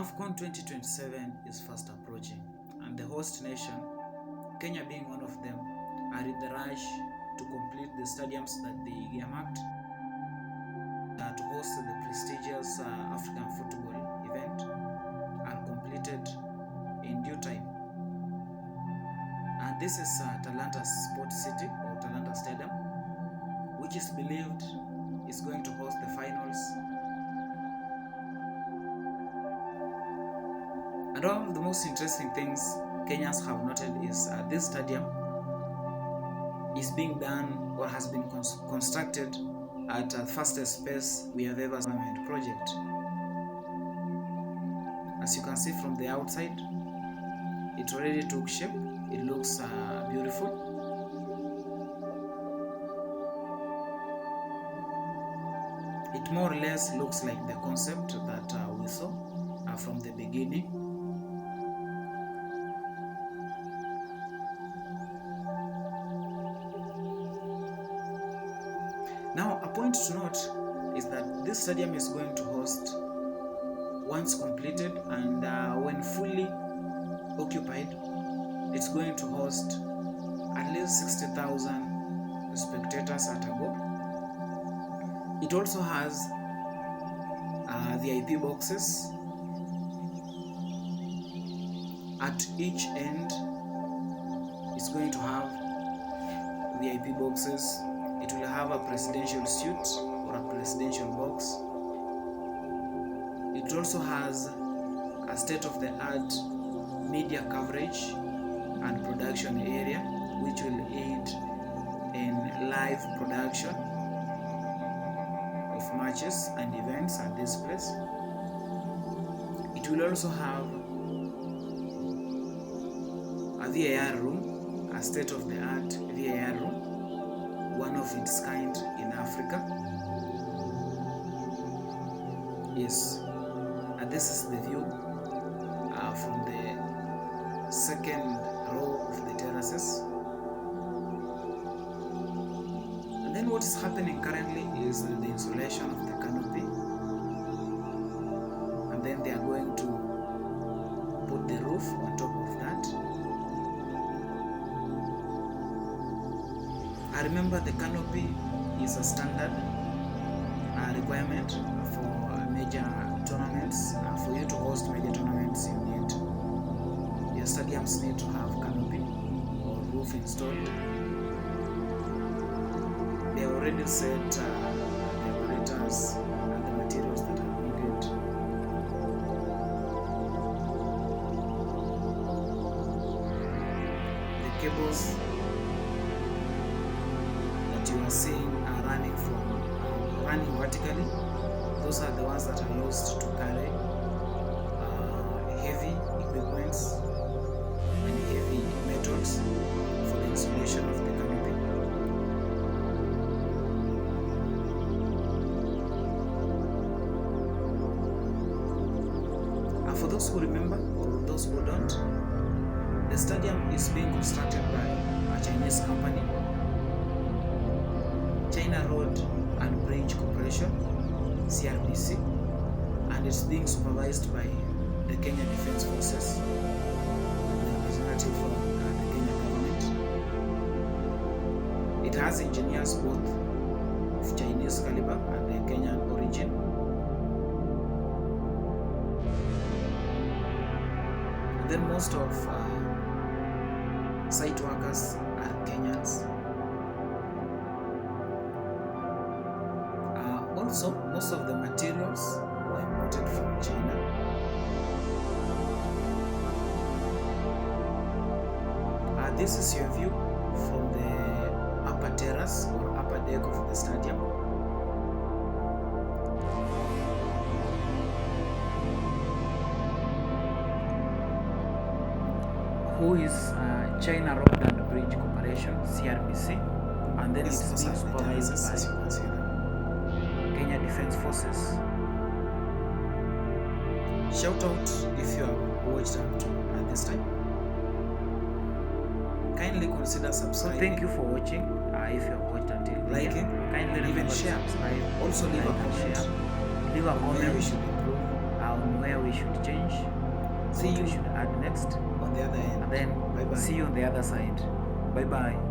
AFCON 2027 is fast approaching, and the host nation, Kenya being one of them, are in the rush to complete the stadiums that they earmarked to host the prestigious African football event are completed in due time. And this is Talanta Sports City or Talanta Stadium, which is believed is going to host the finals. And one of the most interesting things Kenyans have noted is this stadium is being done or has been constructed at the fastest pace we have ever seen in project. As you can see from the outside, it already took shape. It looks beautiful. It more or less looks like the concept that we saw from the beginning. Now, a point to note is that this stadium is going to host, once completed and when fully occupied, it's going to host at least 60,000 spectators at a go. It also has VIP boxes at each end. It's going to have VIP boxes. It will have a presidential suite or a presidential box. It also has a state-of-the-art media coverage and production area, which will aid in live production of matches and events at this place. It will also have a VAR room, a state-of-the-art VAR room, one of its kind in Africa. Yes, and this is the view from the second row of the terraces. And then what is happening currently is the installation of the canopy, and then they are going to put the roof on top of that. I remember the canopy is a standard requirement for major tournaments. For you to host major tournaments, your stadiums need to have canopy or roof installed. They already set the operators and the materials that are needed. The cables you are seeing are running vertically. Those are the ones that are used to carry heavy equipments and heavy metals for the installation of the canopy. And for those who remember or those who don't, the stadium is being constructed by a Chinese company, China Road and Bridge Corporation, CRBC, and it's being supervised by the Kenya Defense Forces, the representative from the Kenya government. It has engineers both of Chinese caliber and the Kenyan origin. And then most of site workers are Kenyans. Also, most of the materials were imported from China. This is your view from the upper terrace or upper deck of the stadium. Who is China Road and Bridge Corporation, CRBC, and then it's being supervised by Kenya Defense Forces. Shout out if you have watched up to at this time. Kindly consider subscribing. So thank you for watching. If you have watched until liking, kindly even share. Subscribe. Also leave a comment. Leave a comment. We should improve. on where we should change, what we should add next on the other end. And then Bye-bye. see you on the other side. Bye bye.